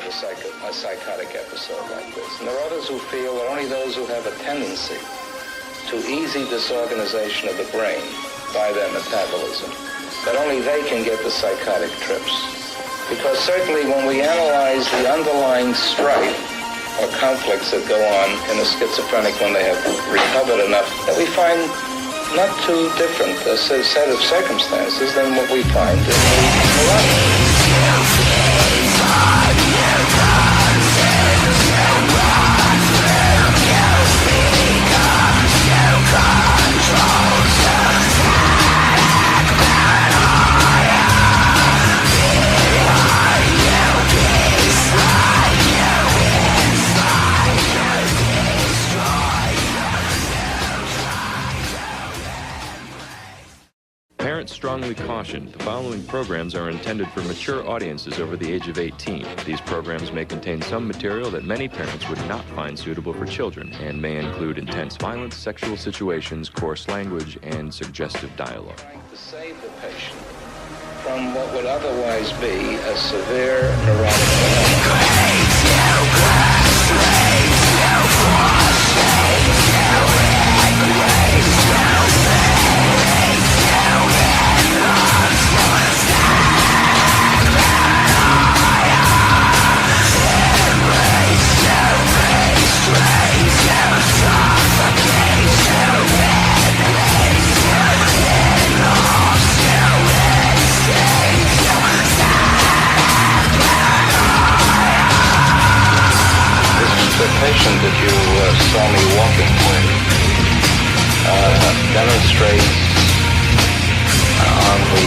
a psychotic episode like this. And there are others who feel that only those who have a tendency to easy disorganization of the brain by their metabolism, that only they can get the psychotic trips. Because certainly when we analyze the underlying strife or conflicts that go on in a schizophrenic when they have recovered enough, that we find not too different a set of circumstances than what we find in the neurotic. Parents strongly caution the following programs are intended for mature audiences over the age of 18. These programs may contain some material that many parents would not find suitable for children and may include intense violence, sexual situations, coarse language, and suggestive dialogue. To save the patient from what would otherwise be a severe neurotic phenomenon. The patient that you saw me walking with demonstrates on the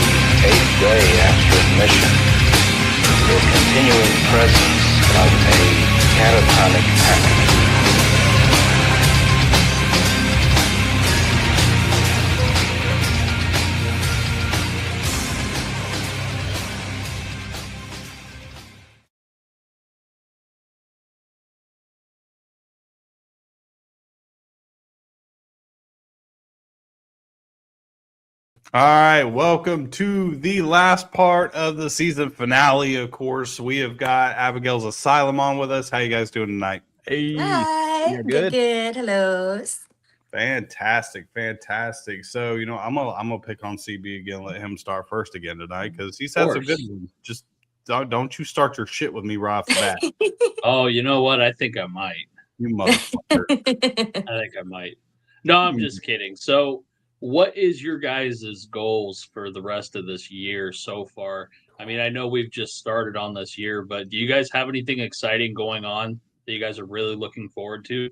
8th day after admission the continuing presence of a catatonic panic. All right, welcome to the last part of the season finale. Of course, we have got Abigail's Asylum on with us. How you guys doing tonight? Hey, Hi, good. Hello. Fantastic. So, I'm gonna pick on CB again. Let him start first again tonight because he's had some good ones. Just don't you start your shit with me right off the bat. Oh, you know what? I think I might. You motherfucker. I think I might. No, I'm just kidding. So, what is your guys' goals for the rest of this year so far? I mean, I know we've just started on this year, but do you guys have anything exciting going on that you guys are really looking forward to?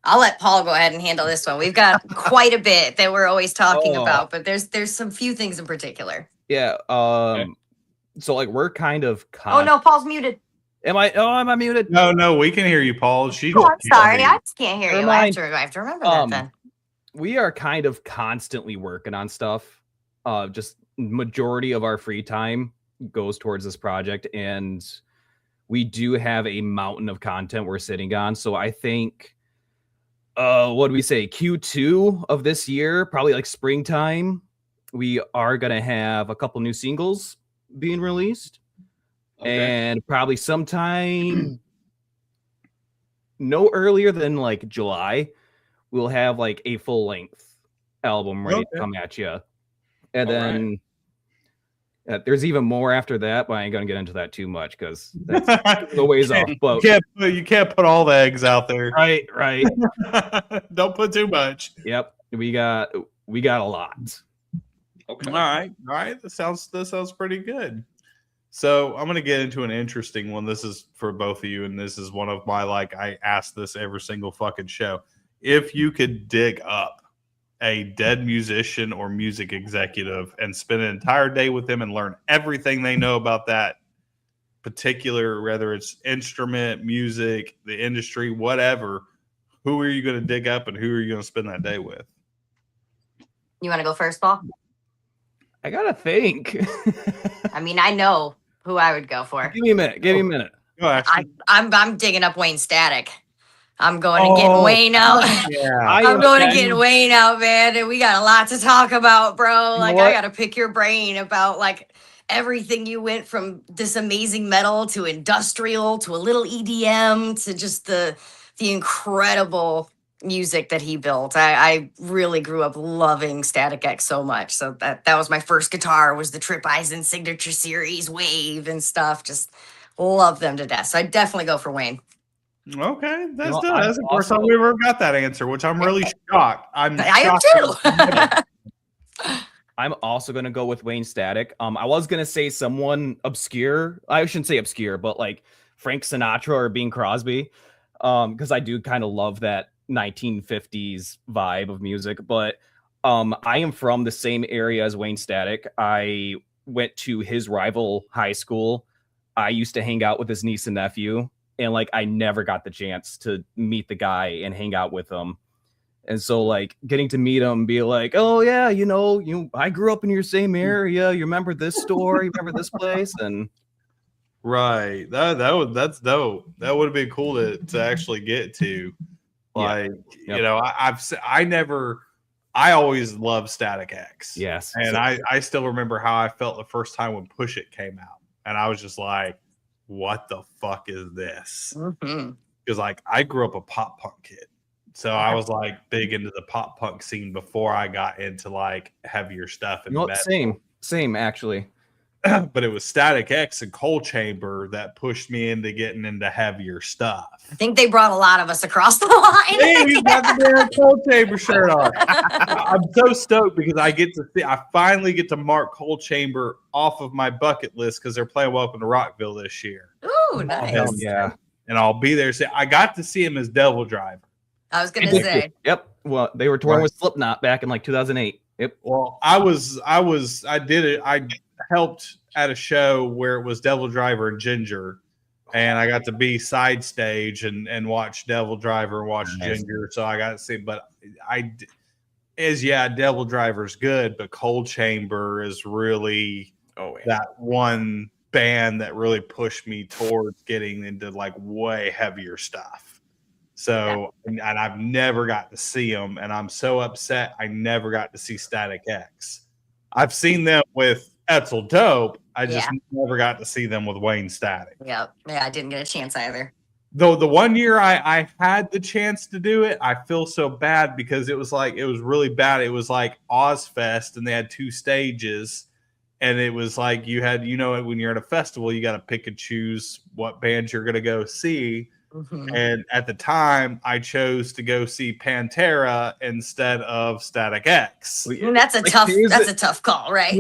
I'll let Paul go ahead and handle this one. We've got quite a bit that we're always talking about, but there's some few things in particular. Yeah. Okay. So like we're kind of. Oh no, Paul's muted. Am I muted? No, we can hear you, Paul. I'm sorry, I just can't hear you. I have to remember that then. We are kind of constantly working on stuff. Just majority of our free time goes towards this project, and we do have a mountain of content we're sitting on. So I think, what do we say? Q2 of this year, probably like springtime, we are gonna have a couple new singles being released, and probably sometime no earlier than like July. We'll have like a full length album ready to come at you. And then there's even more after that, but I ain't going to get into that too much because that's the ways off. But you can't put all the eggs out there. Right. Don't put too much. Yep. We got a lot. Okay. All right. That sounds pretty good. So I'm going to get into an interesting one. This is for both of you. And this is one of my, I ask this every single fucking show. If you could dig up a dead musician or music executive and spend an entire day with them and learn everything they know about that particular, whether it's instrument, music, the industry, whatever, who are you going to dig up and who are you going to spend that day with? You want to go first, Paul? I got to think. I mean, I know who I would go for. Give me a minute. Go, I'm digging up Wayne Static. I'm going to get Wayne out. Yeah. I'm going to get Wayne out, man. And we got a lot to talk about, bro. I got to pick your brain about everything you went from this amazing metal to industrial to a little EDM to just the incredible music that he built. I really grew up loving Static X so much. So that was my first guitar, was the Trip Eisen Signature Series Wave and stuff. Just love them to death. So I definitely go for Wayne. Okay, that's No, good. I'm That's the first time also- we ever got that answer, which I'm really shocked. I'm I shocked. am too. I'm also gonna go with Wayne Static. I was gonna say someone obscure. I shouldn't say obscure, but like Frank Sinatra or Bing Crosby, because I do kind of love that 1950s vibe of music. But I am from the same area as Wayne Static. I went to his rival high school. I used to hang out with his niece and nephew, and like I never got the chance to meet the guy and hang out with him. And so like getting to meet him, be like, oh yeah, I grew up in your same area. You remember this store? You remember this place? And Right. That's dope. That would have been cool to actually get to. Like, Yep. you know, I always loved Static X. yes, And I still remember how I felt the first time when Push It came out. And I was just like, what the fuck is this? Mhm. Because like I grew up a pop punk kid. So I was like big into the pop punk scene before I got into like heavier stuff and same actually. but it was Static X and Coal Chamber that pushed me into getting into heavier stuff. I think they brought a lot of us across the line. Hey, he's got the damn Coal Chamber shirt on. I'm so stoked because I finally get to mark Coal Chamber off of my bucket list because they're playing Welcome to Rockville this year. Ooh, nice. Hell yeah. And I'll be there. I got to see him as Devil Driver. I was gonna say. Yep. Well, they were touring with Slipknot back in like 2008. Yep. Well, I did it. I helped at a show where it was Devil Driver and Ginger, and I got to be side stage and watch Devil Driver and watch Ginger. So I got to see, but Devil Driver's good, but Cold Chamber is really that one band that really pushed me towards getting into like way heavier stuff. So, and I've never got to see them, and I'm so upset I never got to see Static X. I've seen them with Etzel Dope. I just never got to see them with Wayne Static. Yep. Yeah, I didn't get a chance either. Though the one year I had the chance to do it, I feel so bad because it was really bad. It was like Ozfest, and they had 2 stages. And it was like you had, when you're at a festival, you got to pick and choose what bands you're going to go see. Mm-hmm. And at the time, I chose to go see Pantera instead of Static X. And that's a tough call, right?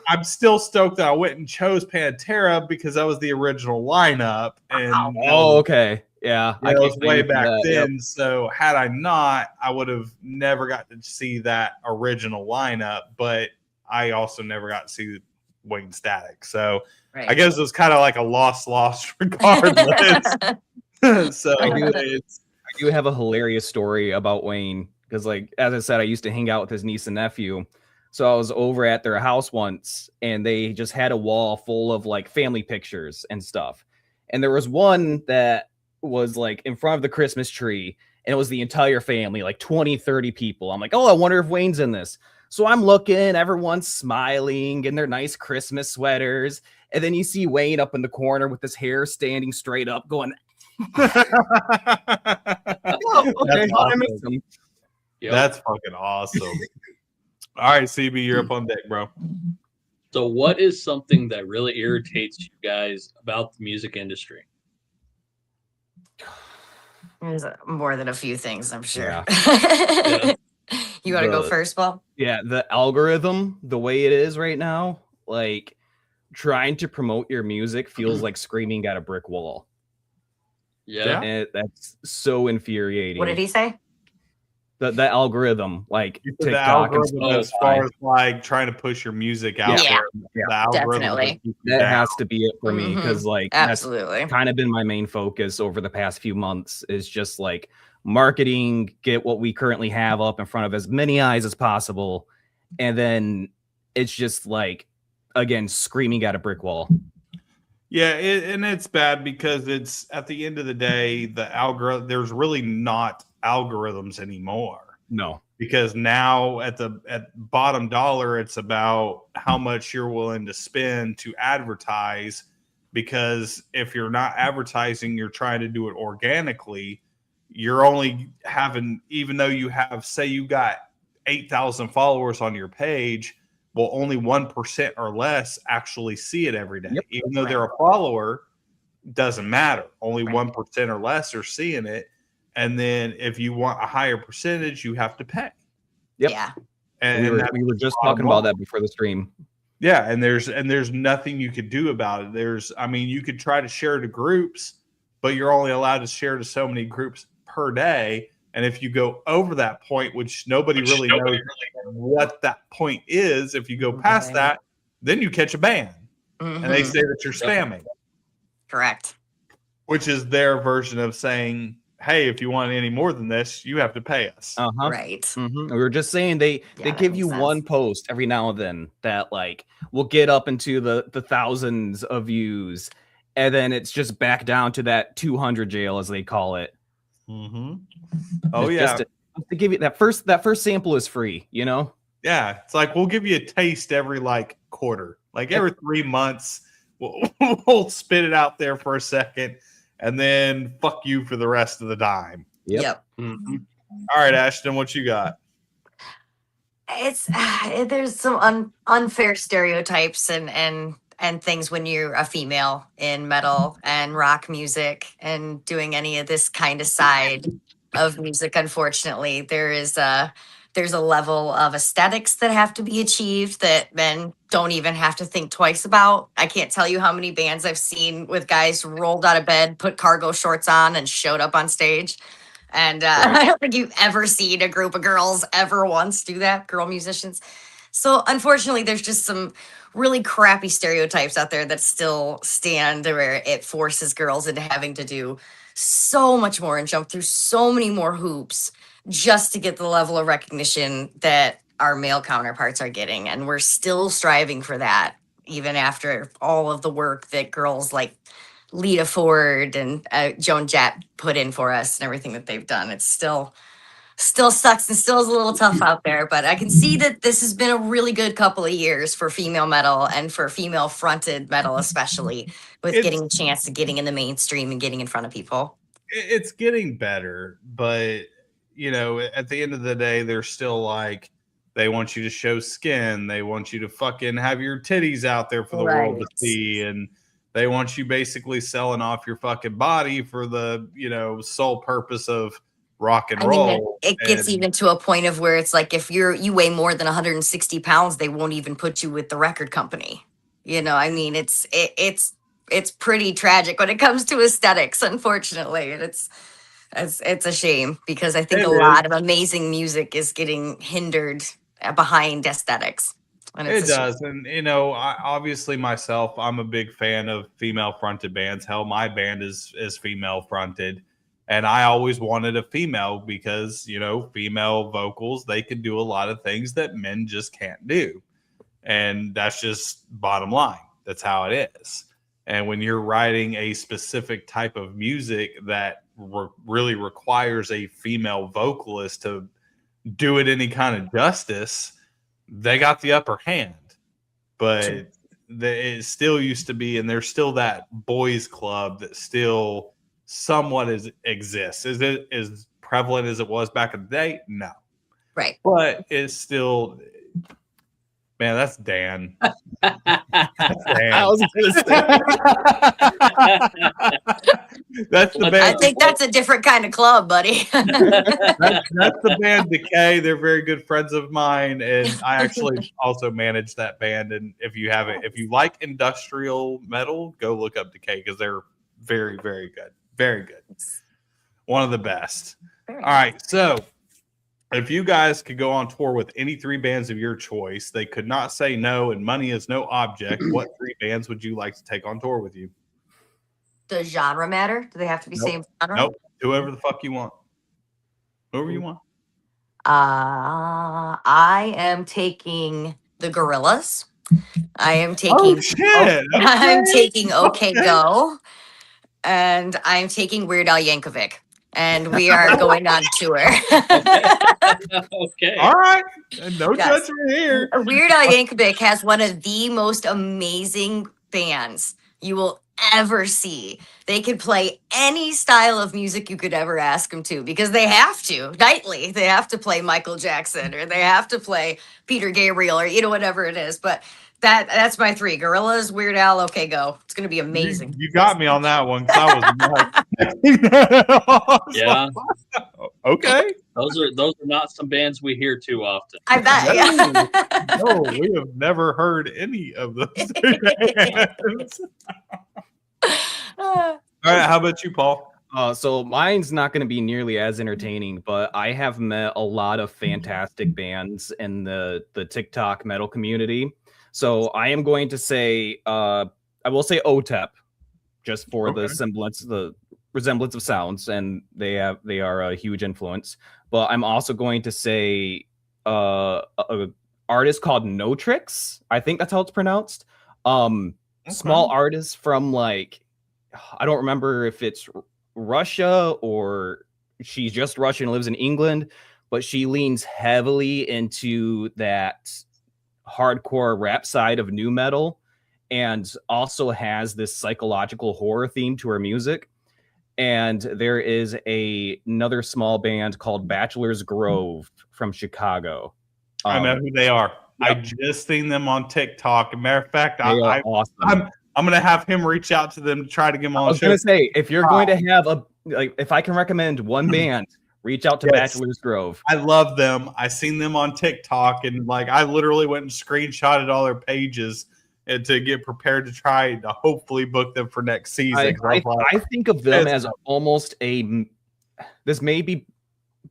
I'm still stoked that I went and chose Pantera because that was the original lineup. And okay. Yeah. It was way back then. Yep. So had I not, I would have never got to see that original lineup. But I also never got to see Wayne Static. So I guess it was kind of like a lost regardless. So I do have a hilarious story about Wayne because, like, as I said, I used to hang out with his niece and nephew. So I was over at their house once, and they just had a wall full of like family pictures and stuff. And there was one that was like in front of the Christmas tree, and it was the entire family, like 20, 30 people. I'm like, oh, I wonder if Wayne's in this. So I'm looking, everyone's smiling in their nice Christmas sweaters. And then you see Wayne up in the corner with his hair standing straight up going, oh, okay, I missed him. Yep. That's fucking awesome. All right, CB, you're up on deck, bro. So what is something that really irritates you guys about the music industry? There's more than a few things, I'm sure. Yeah. You want to go first, Paul? Yeah, the algorithm, the way it is right now, like trying to promote your music feels like screaming at a brick wall. Yeah. And that's so infuriating. What did he say? The algorithm, like TikTok, the algorithm as far as like trying to push your music out there. Yeah, definitely. That has to be it for me because like absolutely that's kind of been my main focus over the past few months is just like marketing, get what we currently have up in front of as many eyes as possible. And then it's just like, again, screaming at a brick wall. Yeah, and it's bad because it's at the end of the day, the algorithm, there's really not algorithms anymore. No. Because now at bottom dollar, it's about how much you're willing to spend to advertise. Because if you're not advertising, you're trying to do it organically. You're only having, even though you have, say you got 8,000 followers on your page, well, only 1% or less actually see it every day. Yep. Even though they're a follower, doesn't matter. Only 1% or less are seeing it. And then if you want a higher percentage, you have to pay. Yep. Yeah. And we were just talking about that before the stream. Yeah, and there's nothing you could do about it. You could try to share to groups, but you're only allowed to share to so many groups per day. And if you go over that point, which nobody really knows what that point is, if you go past that, then you catch a ban. And they say that you're spamming. Correct. Which is their version of saying, hey, if you want any more than this, you have to pay us. Right. We were just saying they give you one post every now and then that like will get up into the thousands of views, and then it's just back down to that 200 jail, as they call it. Oh yeah, just to give you that first sample is free, you know. Yeah, it's like we'll give you a taste every like quarter, like every 3 months. We'll spit it out there for a second, and then fuck you for the rest of the time. Yep. All right, Ashton, what you got? It's there's some unfair stereotypes and things when you're a female in metal and rock music and doing any of this kind of side of music. Unfortunately, there's a level of aesthetics that have to be achieved that men don't even have to think twice about. I can't tell you how many bands I've seen with guys rolled out of bed, put cargo shorts on, and showed up on stage. And I don't think you've ever seen a group of girls ever once do that, girl musicians. So unfortunately, there's just some really crappy stereotypes out there that still stand where it forces girls into having to do so much more and jump through so many more hoops just to get the level of recognition that our male counterparts are getting. And we're still striving for that, even after all of the work that girls like Lita Ford and Joan Jett put in for us and everything that they've done. It's still sucks and still is a little tough out there, but I can see that this has been a really good couple of years for female metal and for female fronted metal, especially with getting a chance to getting in the mainstream and getting in front of people. It's getting better, but you know, at the end of the day, they're still like, they want you to show skin. They want you to fucking have your titties out there for the world to see. And they want you basically selling off your fucking body for the, you know, sole purpose of rock and roll. Mean, it gets even to a point of where it's like, if you weigh more than 160 pounds, they won't even put you with the record company. You know, I mean, it's pretty tragic when it comes to aesthetics, unfortunately. And it's a shame because I think a lot of amazing music is getting hindered behind aesthetics. And it does. And, you know, obviously myself, I'm a big fan of female fronted bands. Hell, my band is female fronted. And I always wanted a female because, you know, female vocals, they can do a lot of things that men just can't do. And that's just bottom line. That's how it is. And when you're writing a specific type of music that really requires a female vocalist to do it any kind of justice, they got the upper hand. But it still used to be, and there's still that boys club that still somewhat exists. Is it as prevalent as it was back in the day? No. Right. But it's still, man, that's Dan. That's Dan. I was gonna say that's the band. I think that's a different kind of club, buddy. that's the band Decay. They're very good friends of mine, and I actually also manage that band. And if you like industrial metal, go look up Decay because they're very, very good. Very good. One of the best. All right. So if you guys could go on tour with any three bands of your choice, they could not say no, and money is no object. What three bands would you like to take on tour with you? Does genre matter? Do they have to be same genre? Nope. Whoever the fuck you want. Whoever you want. I am taking the Gorillas. I am taking Oh shit. I'm taking OK Go. And I'm taking Weird Al Yankovic. and we are going on tour. Okay. All right. No Yes. judgment here. Weird Al Yankovic has one of the most amazing bands you will ever see. They could play any style of music you could ever ask them to because they have to nightly. They have to play Michael Jackson or they have to play Peter Gabriel or whatever it is. But that's my three: Gorillaz, Weird Al. Okay, go. It's gonna be amazing. You got me on that one because I was like, Yeah. Okay. Those are not some bands we hear too often. I bet. Yeah. No, we have never heard any of those bands. All right, how about you, Paul? So mine's not going to be nearly as entertaining, but I have met a lot of fantastic bands in the TikTok metal community. So I am going to say, I will say OTEP, just for the resemblance of sounds, and they are a huge influence. But I'm also going to say a artist called No Tricks. I think that's how it's pronounced. Small artist from like, I don't remember if it's Russia or she's just Russian, lives in England, but she leans heavily into that hardcore rap side of nu metal and also has this psychological horror theme to her music. And there is another small band called Bachelor's Grove from Chicago. I know who they are. Yep. I just seen them on TikTok. Matter of fact, They are awesome. I'm gonna have him reach out to them to try to get them on. I was gonna say, if you're going to have if I can recommend one band, reach out to Bachelor's Grove. I love them. I seen them on TikTok, and like I literally went and screenshotted all their pages and to get prepared to try to hopefully book them for next season. I think of them as almost this may be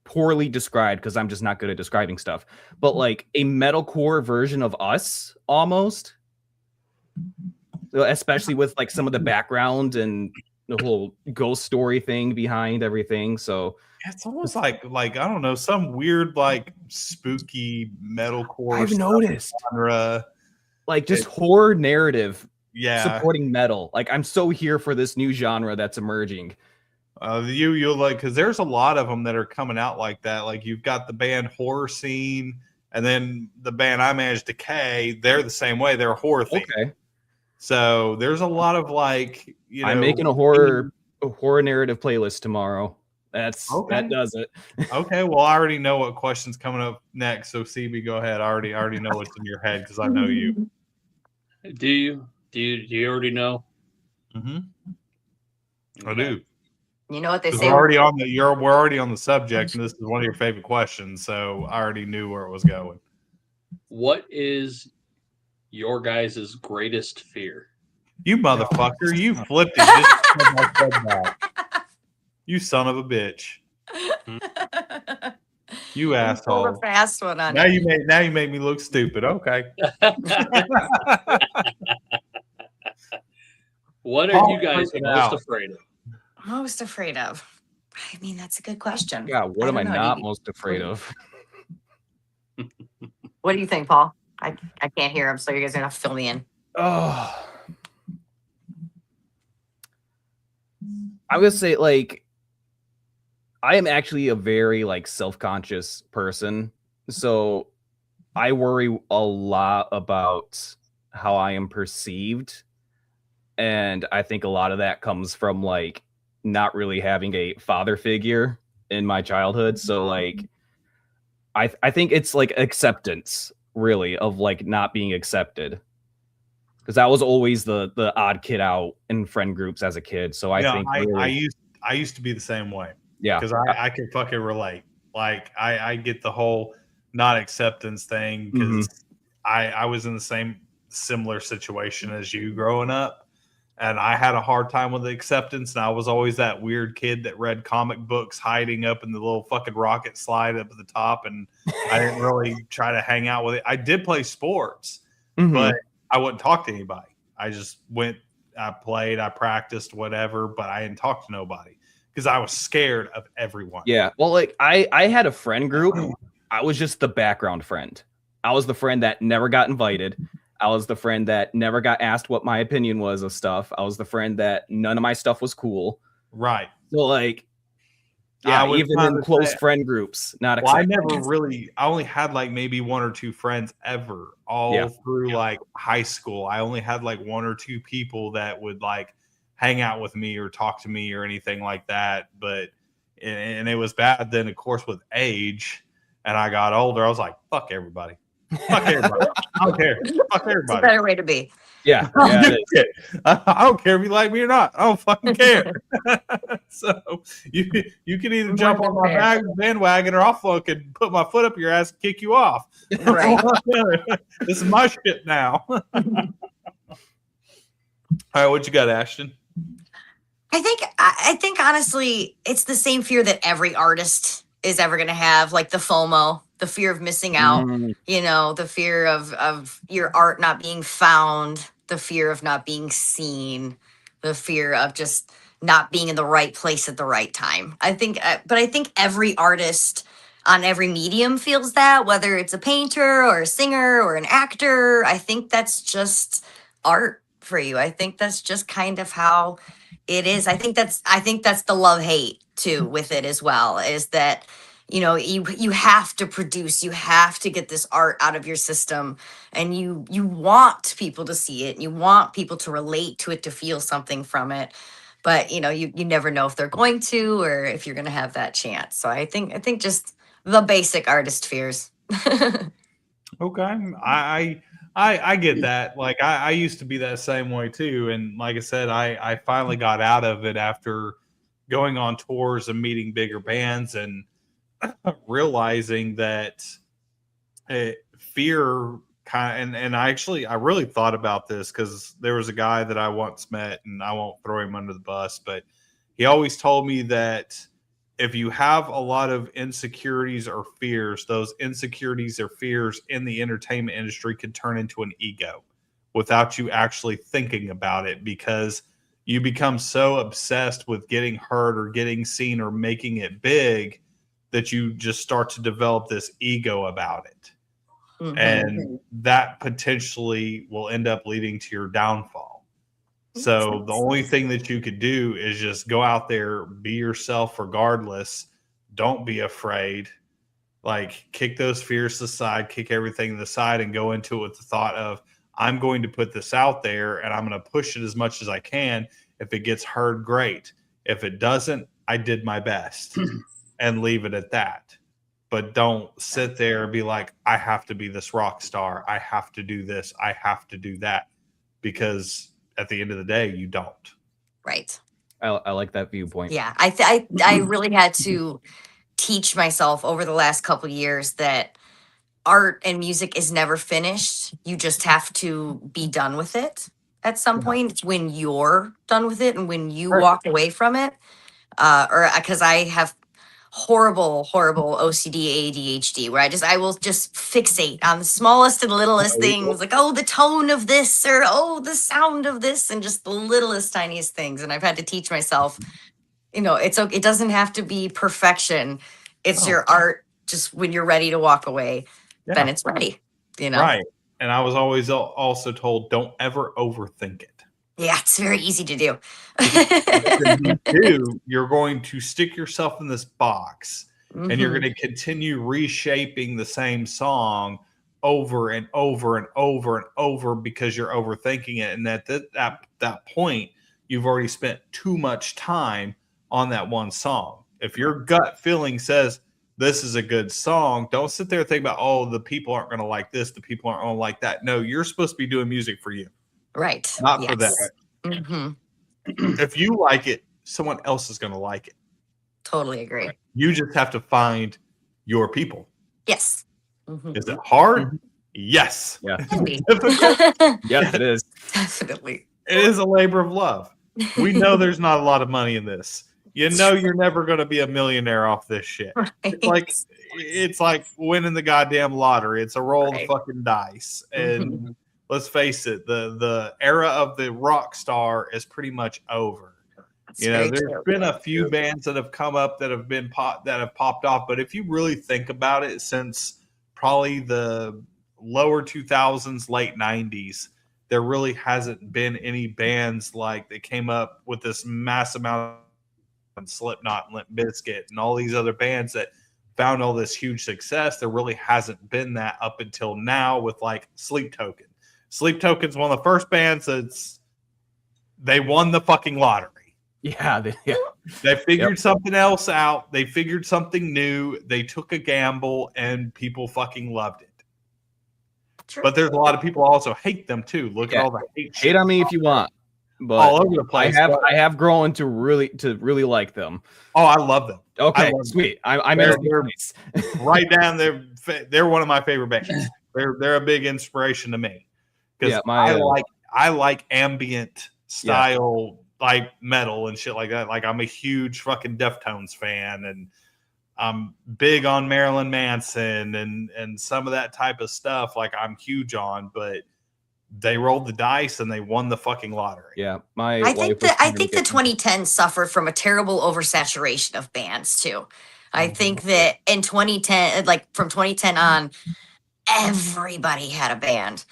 poorly described because I'm just not good at describing stuff, but like a metalcore version of Us almost, especially with like some of the background and the whole ghost story thing behind everything. So it's almost like I don't know, some weird like spooky metalcore. I've noticed genre. Like just horror narrative, yeah, supporting metal. Like I'm so here for this new genre that's emerging. You'll like, because there's a lot of them that are coming out like that. Like you've got the band Horror Scene, and then the band I Managed Decay. They're the same way. They're horror themed. Okay. So there's a lot of like, I'm making a horror narrative playlist tomorrow. That does it. Okay, well, I already know what question's coming up next. So CB, go ahead. I already know what's in your head because I know you. Do you already know? Mm-hmm. I do. You know what they say? We're already on the subject, and this is one of your favorite questions, so I already knew where it was going. What is your guys' greatest fear? You motherfucker! You flipped it just because I said that. You son of a bitch! You asshole! Pulled a fast one on now you made me look stupid. Okay. What are you guys most afraid of? Most afraid of? I mean, that's a good question. Yeah, what am I not most afraid of? What do you think, Paul? I can't hear him, so you guys are gonna have to fill me in. Oh, I would say like I am actually a very like self-conscious person, so I worry a lot about how I am perceived, and I think a lot of that comes from like not really having a father figure in my childhood. So like I think it's like acceptance really of like not being accepted, because I was always the odd kid out in friend groups as a kid. So I think really, I used to be the same way. Yeah, because I can fucking relate. Like I get the whole not acceptance thing because I was in the same similar situation as you growing up. And I had a hard time with the acceptance, and I was always that weird kid that read comic books hiding up in the little fucking rocket slide up at the top, and I didn't really try to hang out with it. I did play sports, but I wouldn't talk to anybody. I just went, I played, I practiced, whatever, but I didn't talk to nobody because I was scared of everyone. Yeah, well, like I had a friend group. I was just the background friend. I was the friend that never got invited. I was the friend that never got asked what my opinion was of stuff. I was the friend that none of my stuff was cool. Right. So like Yeah, even in close friend groups, not accepted. I only had like maybe one or two friends ever all through like high school. I only had like one or two people that would like hang out with me or talk to me or anything like that. But, and it was bad then, of course, with age, and I got older, I was like, fuck everybody. Fuck everybody. I don't care. Fuck everybody. It's a better way to be. Yeah. I don't care if you like me or not. I don't fucking care. So you can either jump on my bandwagon or I'll fucking put my foot up your ass and kick you off. Right. This is my shit now. All right, what you got, Ashton? I think honestly, it's the same fear that every artist is ever going to have, like the FOMO, the fear of missing out, you know, the fear of your art not being found, the fear of not being seen, the fear of just not being in the right place at the right time. I think every artist on every medium feels that, whether it's a painter or a singer or an actor. I think that's just art for you. I think that's just kind of how it is. I think that's the love hate too with it as well, is that, you know, you have to produce, you have to get this art out of your system, and you want people to see it, and you want people to relate to it, to feel something from it. But you know, you never know if they're going to, or if you're going to have that chance. So I think just the basic artist fears. Okay. I get that. Like I used to be that same way too. And like I said, I finally got out of it after going on tours and meeting bigger bands and realizing that fear kind of, and I really thought about this because there was a guy that I once met, and I won't throw him under the bus, but he always told me that if you have a lot of insecurities or fears, those insecurities or fears in the entertainment industry could turn into an ego without you actually thinking about it, because you become so obsessed with getting heard or getting seen or making it big that you just start to develop this ego about it. Mm-hmm. And that potentially will end up leading to your downfall. So the only thing that you could do is just go out there, be yourself regardless. Don't be afraid. Like, kick those fears aside, kick everything aside, and go into it with the thought of, I'm going to put this out there and I'm going to push it as much as I can. If it gets heard, great. If it doesn't, I did my best. And leave it at that. But don't sit there and be like, I have to be this rock star. I have to do this. I have to do that. Because at the end of the day, you don't. Right. I like that viewpoint. Yeah. I really had to teach myself over the last couple of years that art and music is never finished. You just have to be done with it at some point. It's when you're done with it and when you walk away from it. Or because I have horrible OCD, ADHD, where I will just fixate on the smallest and littlest things, like, oh, the tone of this, or oh, the sound of this, and just the littlest, tiniest things. And I've had to teach myself, you know, it doesn't have to be perfection. It's your art. Just when you're ready to walk away, then it's ready, you know? Right. And I was always also told, don't ever overthink it. Yeah, it's very easy to do. You're going to stick yourself in this box, and you're going to continue reshaping the same song over and over and over and over because you're overthinking it. And at that point, you've already spent too much time on that one song. If your gut feeling says this is a good song, don't sit there and think about, oh, the people aren't going to like this, the people aren't going to like that. No, you're supposed to be doing music for you. Right. Not for that. Mm-hmm. If you like it, someone else is going to like it. Totally agree. You just have to find your people. Yes. Mm-hmm. Is it hard? Yes. Yeah. Difficult? Yes, it is. Definitely. It is a labor of love. We know there's not a lot of money in this. You know you're never going to be a millionaire off this shit. Right. It's like winning the goddamn lottery. It's a roll of fucking dice. And let's face it, the era of the rock star is pretty much over. That's there's been a few bands that have come up that have popped off, but if you really think about it, since probably the lower 2000s, late 90s, there really hasn't been any bands like that came up with this mass amount and Slipknot and Limp Bizkit and all these other bands that found all this huge success. There really hasn't been that up until now with like Sleep Token. Sleep Token's one of the first bands they won the fucking lottery. Yeah. They figured something else out. They figured something new. They took a gamble and people fucking loved it. True. But there's a lot of people also hate them too. Look at all the hate on me if you want. But all over the place. I have grown to really like them. Oh, I love them. Okay, sweet. I'm they're right down there. They're one of my favorite bands. They're a big inspiration to me because I like ambient style like metal and shit like that. Like I'm a huge fucking Deftones fan, and I'm big on Marilyn Manson and some of that type of stuff. Like I'm huge on, but they rolled the dice and they won the fucking lottery. Yeah, I think the 2010s suffered from a terrible oversaturation of bands too. I think that in 2010, like from 2010 on, everybody had a band.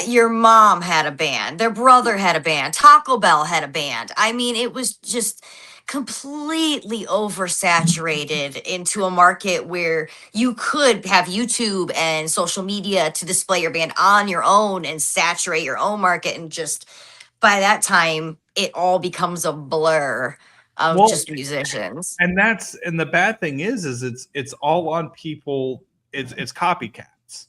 Your mom had a band. Their brother had a band. Taco Bell had a band. I mean, it was just completely oversaturated into a market where you could have YouTube and social media to display your band on your own and saturate your own market. And just by that time, it all becomes a blur of just musicians. And the bad thing is it's all on people. It's copycats,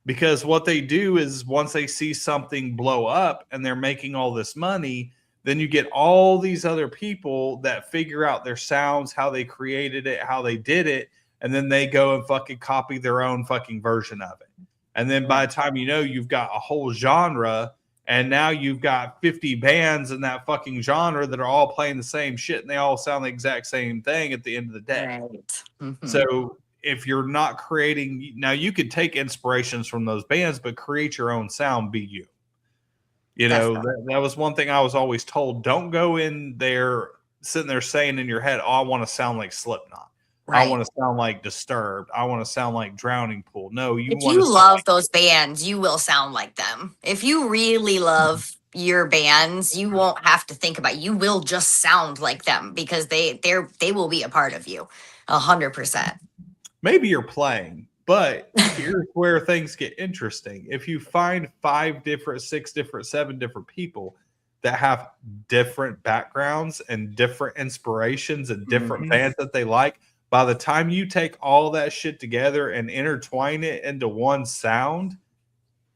because what they do is once they see something blow up and they're making all this money, then you get all these other people that figure out their sounds, how they created it, how they did it, and then they go and fucking copy their own fucking version of it. And then by the time you know, you've got a whole genre, and now you've got 50 bands in that fucking genre that are all playing the same shit, and they all sound the exact same thing at the end of the day. Right. Mm-hmm. So if you're not creating, now you could take inspirations from those bands, but create your own sound, be you. You know, that was one thing I was always told. Don't go in there sitting there saying in your head, oh, I want to sound like Slipknot. Right. I want to sound like Disturbed. I want to sound like Drowning Pool. No, if you love those bands, you will sound like them. If you really love your bands, you won't have to think about it. You will just sound like them because they will be a part of you 100%. Maybe you're playing, but here's where things get interesting. If you find 5 different, 6 different, 7 different people that have different backgrounds and different inspirations and different bands that they like, by the time you take all that shit together and intertwine it into one sound,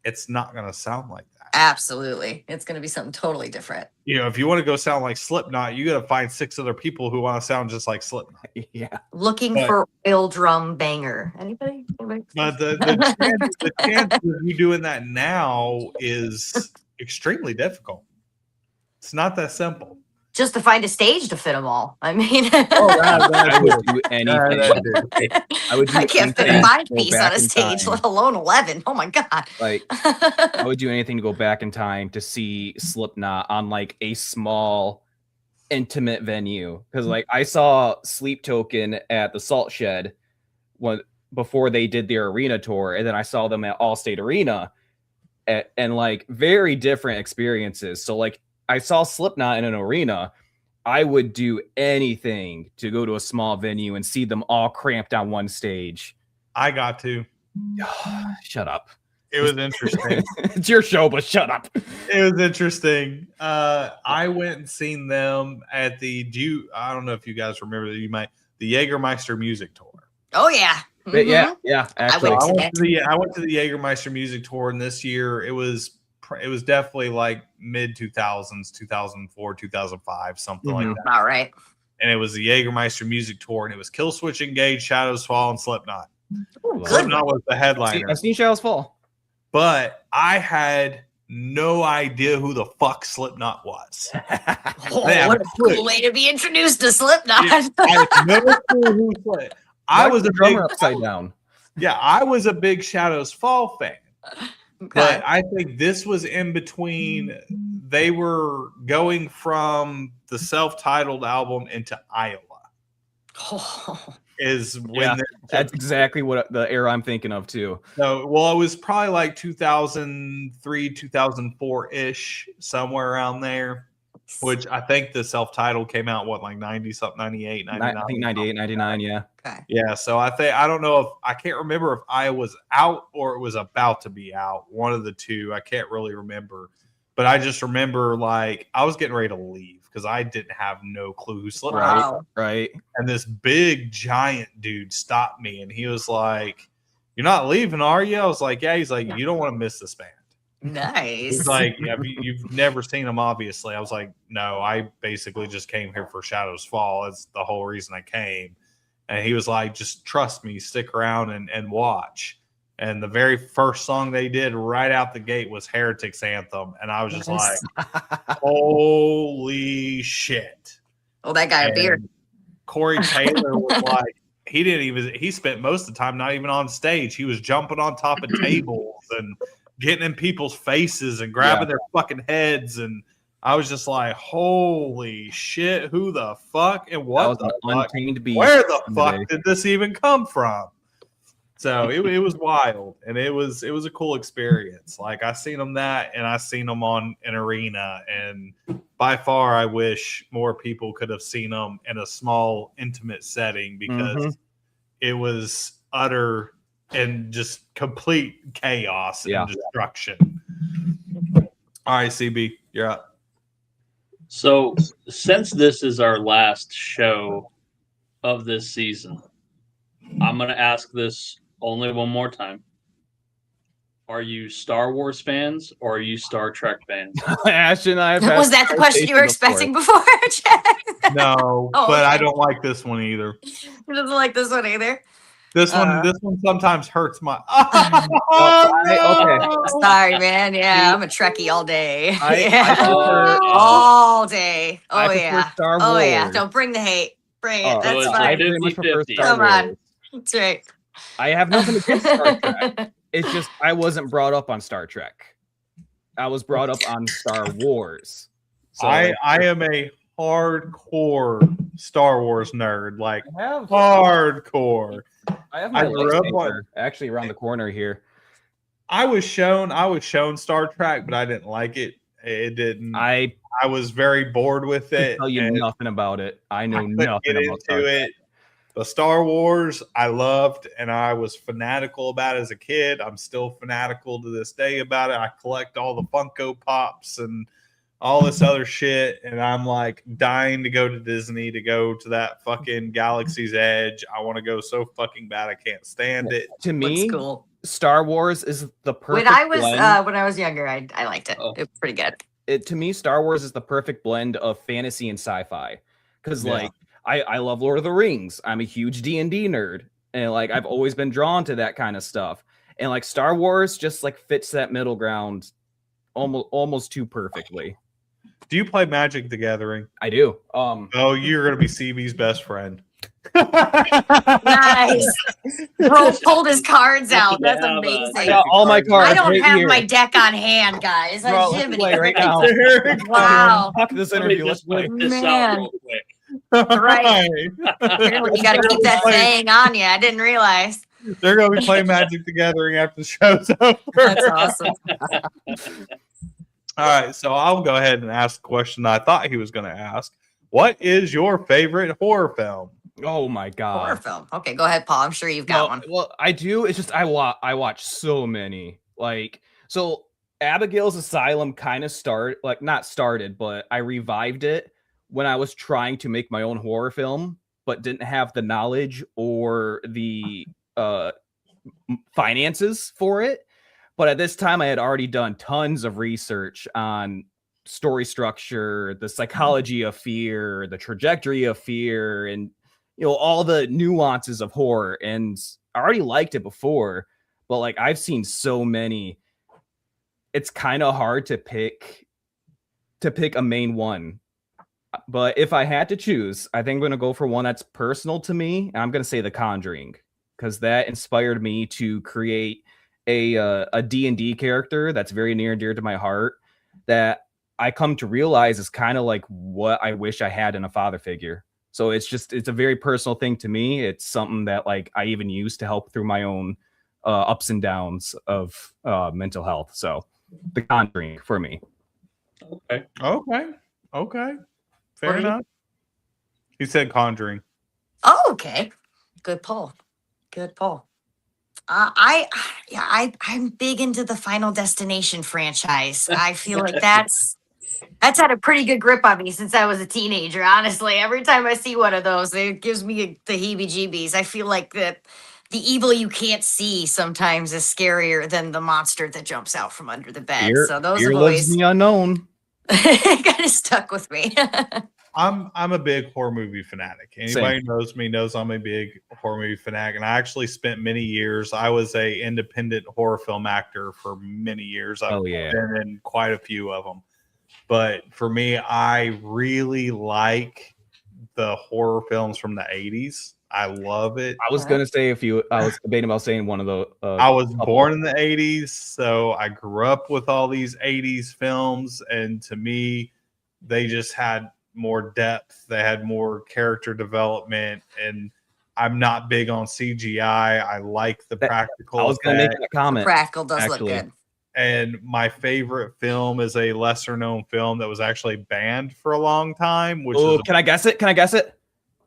it's not going to sound like that. Absolutely. It's going to be something totally different. You know, if you want to go sound like Slipknot, you got to find 6 other people who want to sound just like Slipknot. Yeah. Looking for oil drum banger. Anybody? But the chance of you doing that now is extremely difficult. It's not that simple. Just to find a stage to fit them all. I mean, I would do anything. I can't fit a 5-piece on a stage, let alone 11. Oh my god! Like, I would do anything to go back in time to see Slipknot on like a small, intimate venue. Because like I saw Sleep Token at the Salt Shed before they did their arena tour, and then I saw them at Allstate Arena, and like very different experiences. So like, I saw Slipknot in an arena. I would do anything to go to a small venue and see them all cramped on one stage. I got to. Shut up. It was interesting. It's your show, but shut up. It was interesting. I went and seen them at I don't know if you guys remember that the Jägermeister music tour. Oh yeah. Mm-hmm. Yeah. Actually, I went to the Jägermeister music tour, and this year it was definitely like mid 2000s, 2004, 2005, something like that. All right. And it was the Jägermeister music tour, and it was Killswitch Engage, Shadows Fall, and Slipknot. Ooh, Slipknot was the headliner. I've seen Shadows Fall. But I had no idea who the fuck Slipknot was. What a cool way to be introduced to Slipknot. I had no clue who Slipknot. I was a drummer upside down. Yeah, I was a big Shadows Fall fan. Okay. But I think this was in between. They were going from the self-titled album into Iowa. Is when that's exactly what the era I'm thinking of too. So, well, it was probably like 2003, 2004 ish, somewhere around there. which I think the self-titled came out, what, like 90 something, 98, 99? I think 98, 99, yeah. Okay. Yeah, so I don't know if I can't remember if I was out or it was about to be out. One of the two. I can't really remember. But I just remember like I was getting ready to leave because I didn't have no clue who Slipknot Right, was. right. And this big giant dude stopped me and he was like, "You're not leaving, are you?" I was like, "Yeah." He's like, "You don't want to miss this band." Nice. He's like, "Yeah, you've never seen them, obviously." I was like, "No, I basically just came here for Shadows Fall. That's the whole reason I came." And he was like, "Just trust me, stick around and watch." And the very first song they did right out the gate was Heretic's Anthem. And I was just like, holy shit. Oh, that guy a beard. Corey Taylor was like, he spent most of the time not even on stage. He was jumping on top of tables and getting in people's faces and grabbing their fucking heads. And I was just like, holy shit, who the fuck? And what the fuck? Where the fuck did this even come from? So it was wild, and it was a cool experience. Like I seen them that, and I seen them on an arena, and by far I wish more people could have seen them in a small, intimate setting because it was utter and just complete chaos and destruction. All right, CB, you're up. So since this is our last show of this season, I'm going to ask this only one more time. Are you Star Wars fans or are you Star Trek fans? Ash and I have Was that the question you were expecting before, Jack? No, but I don't like this one either. He doesn't like this one either. This one sometimes hurts my. Okay. Sorry, man. Yeah, I'm a Trekkie all day. All day. Oh yeah. Star Wars. Oh yeah. Don't bring the hate. Bring it. That's so fine. 50-50. Come on. That's right. I have nothing against Star Trek. It's just I wasn't brought up on Star Trek. I was brought up on Star Wars. So I am a hardcore Star Wars nerd, like hardcore. I have my lightsaber actually around the corner here. I was shown Star Trek, but I didn't like it. It didn't. I was very bored with it. Tell you nothing about it. I know nothing about Star Trek. The Star Wars I loved and I was fanatical about it as a kid. I'm still fanatical to this day about it. I collect all the Funko Pops and all this other shit, and I'm like dying to go to Disney, to go to that fucking Galaxy's Edge. I want to go so fucking bad I can't stand it. To me, Star Wars is the perfect when I was younger, I liked it. It was pretty good. To me, Star Wars is the perfect blend of fantasy and sci-fi. Because like I love Lord of the Rings. I'm a huge D&D nerd. And like I've always been drawn to that kind of stuff. And like Star Wars just like fits that middle ground almost too perfectly. Do you play Magic the Gathering? I do. Oh, you're gonna be CB's best friend. Nice. Bro pulled his cards out. That's amazing. I got all my cards. I don't right have here. my deck on hand, guys. Bro, let's play right now. Wow. Fuck this interview. Let's play. This out real quick. Right. Apparently you got to keep that thing on you. I didn't realize. They're gonna be playing Magic the Gathering after the show's over. That's awesome. All right, so I'll go ahead and ask the question I thought he was going to ask. What is your favorite horror film? Oh my god, horror film. Okay, go ahead, Paul. I'm sure you've got one. Well, I do. It's just I watch so many. Like, so Abigail's Asylum kind of not started, but I revived it when I was trying to make my own horror film, but didn't have the knowledge or the finances for it. But at this time, I had already done tons of research on story structure, the psychology of fear, the trajectory of fear, and all the nuances of horror. And I already liked it before, but like I've seen so many, it's kind of hard to pick a main one. But if I had to choose, I think I'm going to go for one that's personal to me. And I'm going to say The Conjuring, because that inspired me to create a D&D character that's very near and dear to my heart, that I come to realize is kind of like what I wish I had in a father figure. So it's a very personal thing to me. It's something that like I even use to help through my own ups and downs of mental health. So The Conjuring for me. Okay. Okay, fair What do you- enough. He said Conjuring. Oh, okay. Good pull. Good pull. I'm big into the Final Destination franchise. I feel like that's had a pretty good grip on me since I was a teenager. Honestly, every time I see one of those, it gives me the heebie-jeebies. I feel like the evil you can't see sometimes is scarier than the monster that jumps out from under the bed. So those fear have lives always in the unknown. kind of stuck with me. I'm a big horror movie fanatic. Anybody who knows me knows I'm a big horror movie fanatic, and I actually spent many years. I was a independent horror film actor for many years. I've been in quite a few of them. But for me, I really like the horror films from the 80s. I love it. I was gonna say I was debating about saying one of the. I was born in the 80s, so I grew up with all these 80s films, and to me, they just had more depth. They had more character development, and I'm not big on CGI. I like the practical. I was gonna make that comment. The practical does look good. And my favorite film is a lesser known film that was actually banned for a long time. Can I guess it?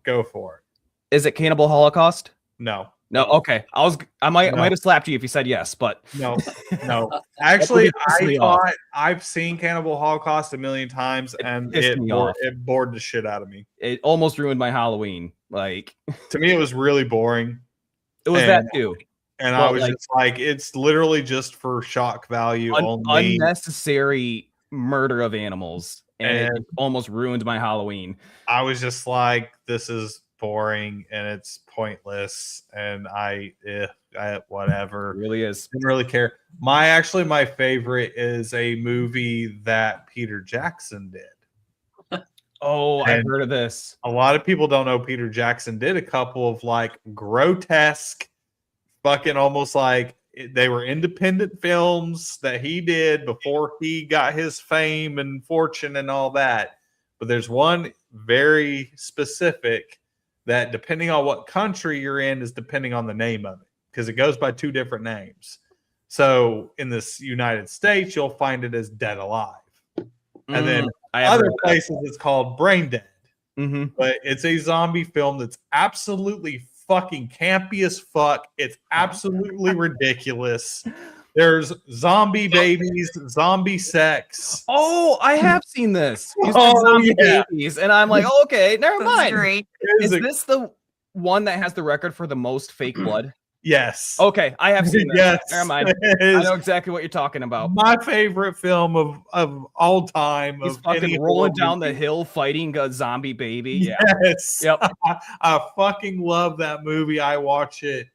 Go for it. Is it Cannibal Holocaust? No. Okay. I might have slapped you if you said yes, but no. Actually, I thought I've seen Cannibal Holocaust a million times, and it bored the shit out of me. It almost ruined my Halloween. Like, to me, it was really boring. It was that too. And I was just like, it's literally just for shock value only. Unnecessary murder of animals. And it almost ruined my Halloween. I was just like, this is boring and it's pointless. And I whatever. It really is. Didn't really care. My favorite is a movie that Peter Jackson did. I've heard of this. A lot of people don't know Peter Jackson did a couple of like grotesque, fucking almost like they were independent films that he did before he got his fame and fortune and all that. But there's one very specific that, depending on what country you're in, is depending on the name of it, because it goes by two different names. So in this United States, you'll find it as Dead Alive. And then other places it's called Brain Dead. Mm-hmm. But it's a zombie film that's absolutely fucking campy as fuck. It's absolutely ridiculous. There's zombie babies, zombie sex. I have seen this. You said zombie babies, and I'm like, okay, never mind. Great. Is this the one that has the record for the most fake blood? Yes. Okay, I have seen that. Yes. Never mind. I know exactly what you're talking about. My favorite film of all time. He's fucking rolling down the hill fighting a zombie baby. Yes. Yep. I fucking love that movie. I watch it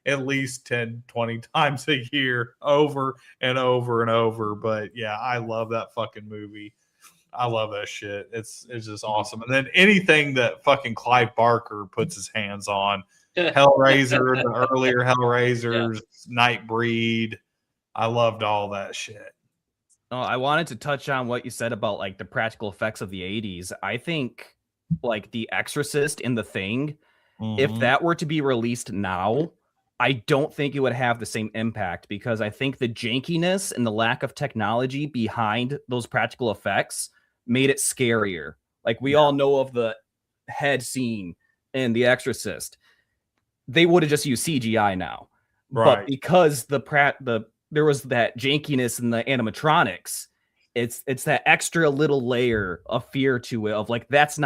at least 10, 20 times a year, over and over and over. But yeah, I love that fucking movie. I love that shit. It's just awesome. And then anything that fucking Clive Barker puts his hands on. Hellraiser, the earlier Hellraisers, Nightbreed. I loved all that shit. I wanted to touch on what you said about like the practical effects of the 80s. I think like The Exorcist and The Thing, if that were to be released now, I don't think it would have the same impact, because I think the jankiness and the lack of technology behind those practical effects made it scarier. Like we all know of the head scene in The Exorcist. They would have just used CGI now, right? But because there was that jankiness in the animatronics, it's that extra little layer of fear to it, of like that's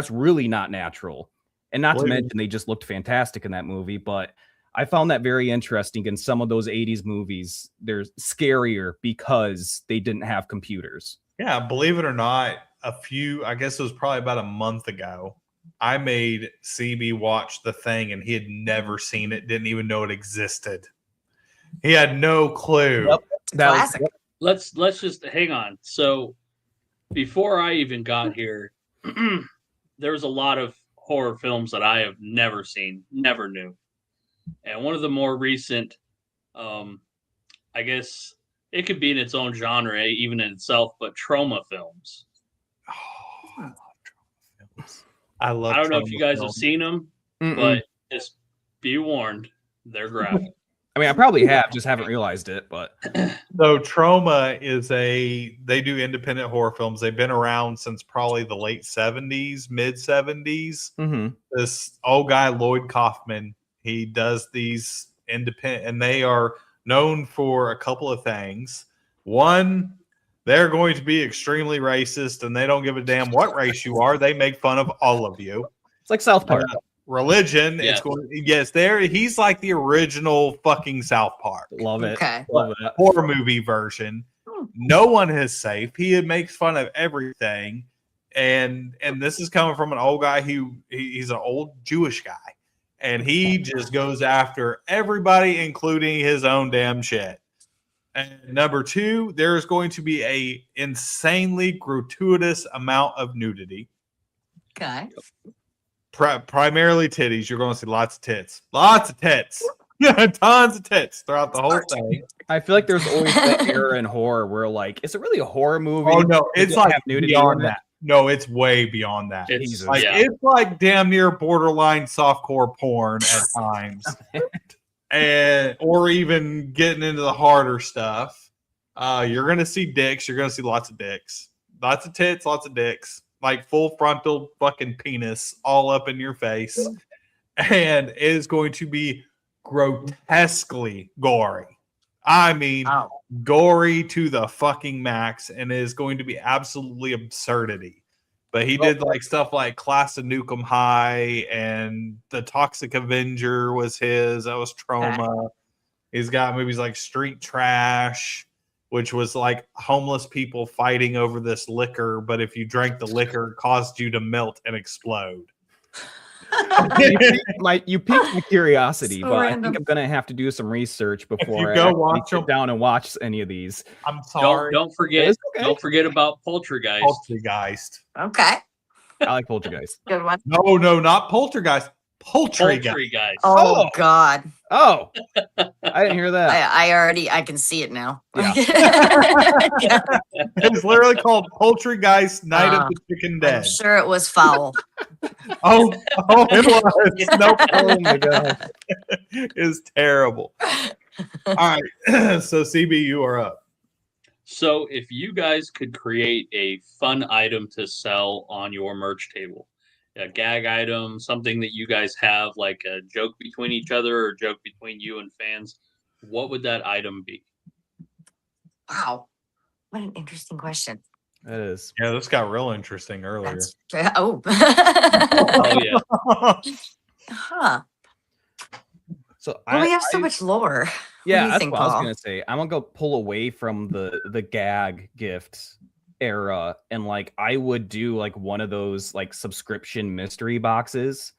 really not natural. And not to mention they just looked fantastic in that movie. But I found that very interesting. In some of those 80s movies, they're scarier because they didn't have computers. Yeah, believe it or not, I guess it was probably about a month ago, I made CB watch The Thing, and he had never seen it, didn't even know it existed. He had no clue. Yep. Classic. Let's just hang on. So before I even got here, there was a lot of horror films that I have never seen, never knew. And one of the more recent, I guess it could be in its own genre, even in itself, but trauma films. Oh, I love trauma films. I don't know if you guys have seen them, but just be warned, they're graphic. I mean, I probably have, just haven't realized it. But So Trauma they do independent horror films. They've been around since probably the late 70s, mid 70s. This old guy, Lloyd Kaufman, he does these independent, and they are known for a couple of things. One, they're going to be extremely racist, and they don't give a damn what race you are. They make fun of all of you. It's like South Park. Religion, Yeah. it's going. Yes, he's like the original fucking South Park. Love it. Okay. Love it. Horror movie version. No one is safe. He makes fun of everything, and this is coming from an old guy he's an old Jewish guy, and he just goes after everybody, including his own damn shit. And number two, there is going to be a insanely gratuitous amount of nudity. Okay. Primarily titties. You're going to see lots of tits. Tons of tits throughout the whole thing. I feel like there's always that era in horror where, like, is it really a horror movie? Oh no, it's like nudity beyond in it? that. No, it's way beyond that. It's It's like damn near borderline softcore porn at times, or even getting into the harder stuff. You're gonna see dicks. You're gonna see lots of dicks, lots of tits, lots of dicks, like full frontal fucking penis all up in your face, and it is going to be grotesquely gory. I mean, gory to the fucking max, and it is going to be absolutely absurdity. But he did like stuff like Class of Nukem High, and The Toxic Avenger was his. That was Trauma. He's got movies like Street Trash, which was like homeless people fighting over this liquor, but if you drank the liquor, it caused you to melt and explode. You piqued my curiosity, So but random. I think I'm gonna have to do some research before go I watch sit them- down and watch any of these. I'm sorry. Don't forget. It's okay. Don't forget about Poltergeist. Poltergeist. Okay. I like Poltergeist. Good one. No, not Poltergeist. Poltergeist. Poltergeist. Oh God. Oh, I didn't hear that. I can see it now. Yeah. Yeah. It's literally called Poltergeist Night of the Chicken I'm Dead. sure it was foul. Oh, it was. Nope. Oh my god. It's terrible. All right. So CB, you are up. So, if you guys could create a fun item to sell on your merch table, a gag item, something that you guys have, like a joke between each other or a joke between you and fans, what would that item be? Wow. What an interesting question. That is. Yeah, this got real interesting earlier. Oh, yeah. Huh. So Well, we have so much lore. Yeah, do you that's think, what I was Paul? gonna say. I'm gonna go pull away from the gag gift era, and like I would do like one of those like subscription mystery boxes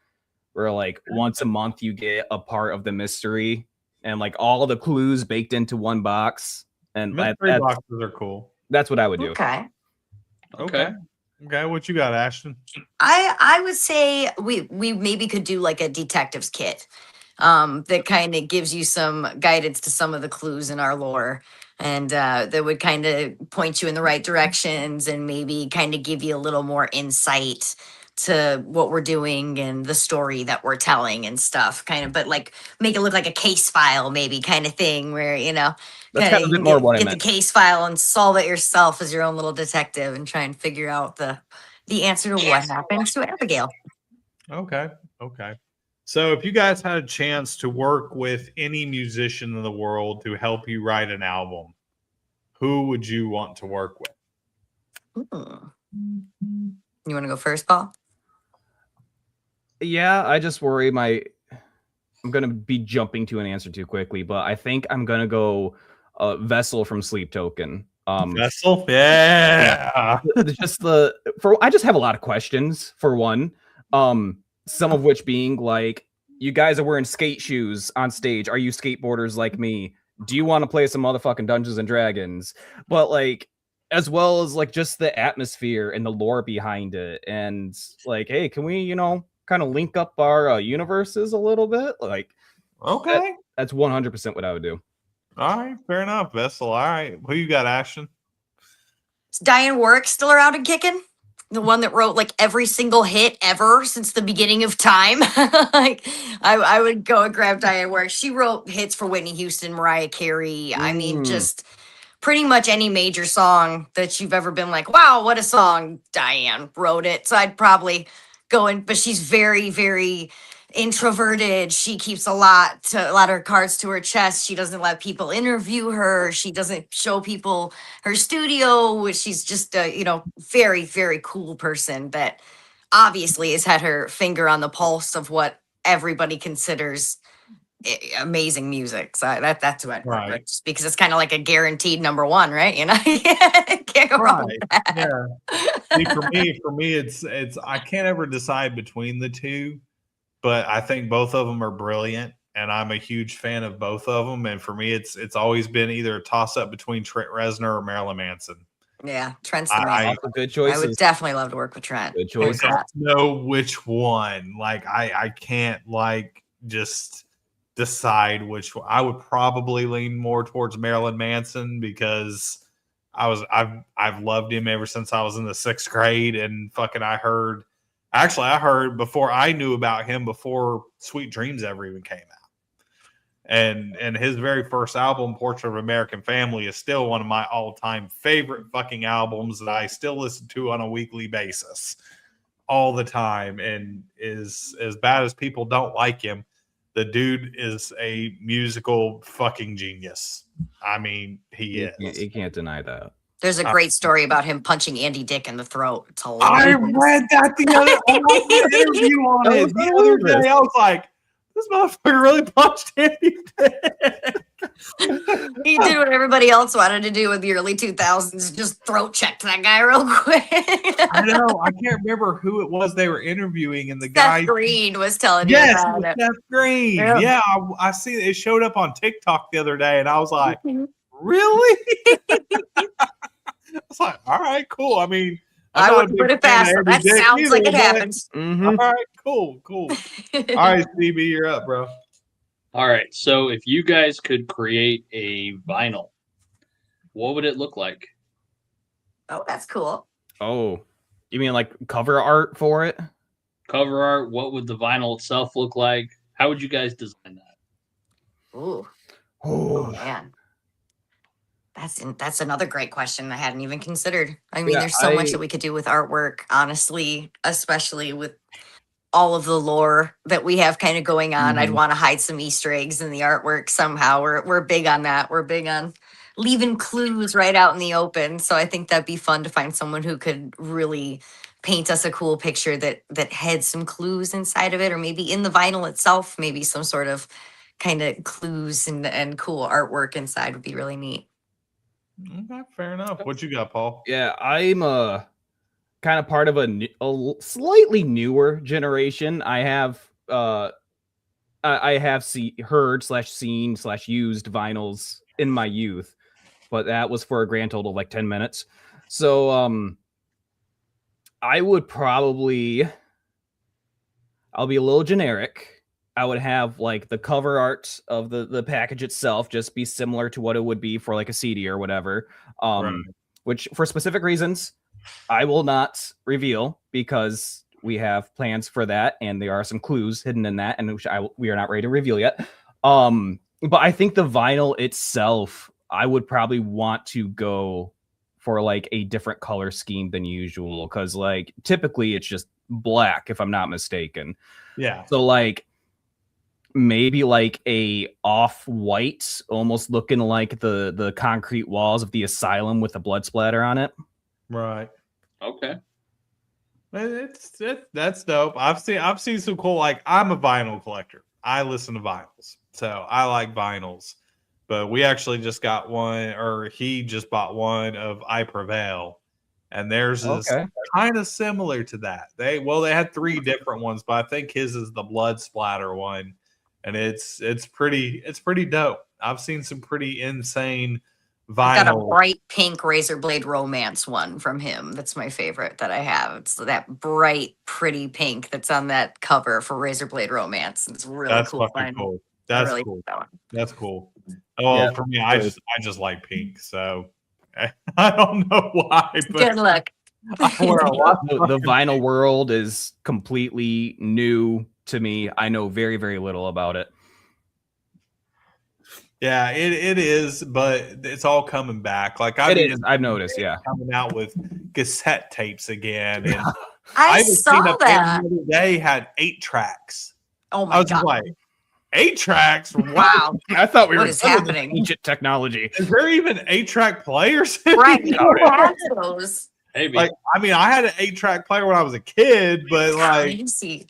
where like once a month you get a part of the mystery and like all the clues baked into one box. And Mystery boxes are cool. that's what I would do. Okay. Okay. What you got, Ashton? I would say we maybe could do like a detective's kit that kind of gives you some guidance to some of the clues in our lore, and that would kind of point you in the right directions and maybe kind of give you a little more insight to what we're doing and the story that we're telling and stuff, kind of, but like make it look like a case file maybe kind of thing where, you know, That's kinda kind of a bit you more get, what I get meant. the case file and solve it yourself as your own little detective and try and figure out the answer to what happened to Abigail. Okay. So if you guys had a chance to work with any musician in the world to help you write an album, who would you want to work with? You want to go first, Paul? Yeah, I just worry I'm gonna be jumping to an answer too quickly, but I think I'm gonna go Vessel from Sleep Token. Vessel? Yeah. I just have a lot of questions for one. Some of which being like, you guys are wearing skate shoes on stage. Are you skateboarders like me? Do you want to play some motherfucking Dungeons and Dragons? But like, as well as like just the atmosphere and the lore behind it, and like, hey, can we, kind of link up our universes a little bit? Like, Okay. that's 100% what I would do. All right. Fair enough, Vessel. All right. Who you got, Ashton? Is Diane Warwick still around and kicking? the one that wrote like every single hit ever since the beginning of time. Like I would go and grab Diane Warwick. She wrote hits for Whitney Houston, Mariah Carey. I mean, just pretty much any major song that you've ever been like, wow, what a song. Diane wrote it. So I'd probably go in, but she's very, very introverted. She keeps a lot of her cards to her chest. She doesn't let people interview her. She doesn't show people her studio. She's just a, very, very cool person that obviously has had her finger on the pulse of what everybody considers amazing music. So that's what, Right. just because it's kind of like a guaranteed number one, right? Can't go wrong with that. Yeah. See, for me, it's I can't ever decide between the two, but I think both of them are brilliant, and I'm a huge fan of both of them. And for me, it's always been either a toss up between Trent Reznor or Marilyn Manson. Yeah, Trent's the man. Good choices. I would definitely love to work with Trent. Good I choice. don't know which one. Like I can't just decide which one. I would probably lean more towards Marilyn Manson because I've loved him ever since I was in the 6th grade, and fucking I heard before I knew about him, before Sweet Dreams ever even came out. And his very first album, Portrait of American Family, is still one of my all-time favorite fucking albums that I still listen to on a weekly basis all the time. And is as bad as people don't like him, the dude is a musical fucking genius. I mean, he is. You can't deny that. There's a great story about him punching Andy Dick in the throat. It's I hilarious. read that the interview on it the other day. I was like, this motherfucker really punched Andy Dick. He did what everybody else wanted to do in the early 2000s, just throat checked that guy real quick. I know. I can't remember who it was they were interviewing, and the Seth guy Green was telling you yes, about it. Seth Green. Yeah, I see it showed up on TikTok the other day, and I was like, really? I was like, all right, cool. I mean, I wouldn't put it past him. That sounds like it happens. All right, cool. All right, CB, you're up, bro. All right. So if you guys could create a vinyl, what would it look like? Oh, that's cool. Oh, you mean like cover art for it? Cover art. What would the vinyl itself look like? How would you guys design that? Ooh. Oh man. That's another great question I hadn't even considered. I mean, there's so much that we could do with artwork, honestly, especially with all of the lore that we have kind of going on. I'd want to hide some Easter eggs in the artwork somehow. We're big on that. We're big on leaving clues right out in the open. So I think that'd be fun to find someone who could really paint us a cool picture that had some clues inside of it, or maybe in the vinyl itself, maybe some sort of kind of clues and cool artwork inside would be really neat. Okay, fair enough. What you got, Paul? Yeah, I'm kind of part of a slightly newer generation. I have heard / seen / used vinyls in my youth, but that was for a grand total of like 10 minutes. So I would probably, I'll be a little generic. I would have like the cover art of the package itself just be similar to what it would be for like a CD or whatever. Right. Which for specific reasons I will not reveal because we have plans for that and there are some clues hidden in that, and which we are not ready to reveal yet. But I think the vinyl itself, I would probably want to go for like a different color scheme than usual, because like typically it's just black if I'm not mistaken. Yeah. So like maybe like a off-white, almost looking like the concrete walls of the Asylum with a blood splatter on it. Right. Okay. That's dope. I've seen some cool, like, I'm a vinyl collector. I listen to vinyls, so I like vinyls. But we actually just got one, or he just bought one of I Prevail, and theirs is kind of similar to that. They had 3 different ones, but I think his is the blood splatter one. And it's pretty dope. I've seen some pretty insane vinyl. I've got a bright pink Razor Blade Romance one from him. That's my favorite that I have. It's that bright, pretty pink that's on that cover for Razor Blade Romance. It's really cool. Fucking cool. That's really cool. That That's cool. Oh, yeah, for me, I just like pink. So I don't know why. But good luck. I wear a lot The vinyl world is completely new to me. I know very, very little about it. Yeah, it is, but it's all coming back. Like I've noticed, yeah. coming out with cassette tapes again, and I even saw seen a band that. the other day had 8 tracks. Oh I my was god! like, 8 tracks? Wow, I thought we what were is done with this happening? ancient technology. Is there even 8-track players? Right, who Oh, yeah. has those? Maybe. Like, I mean, I had an 8-track player when I was a kid, but like Crazy.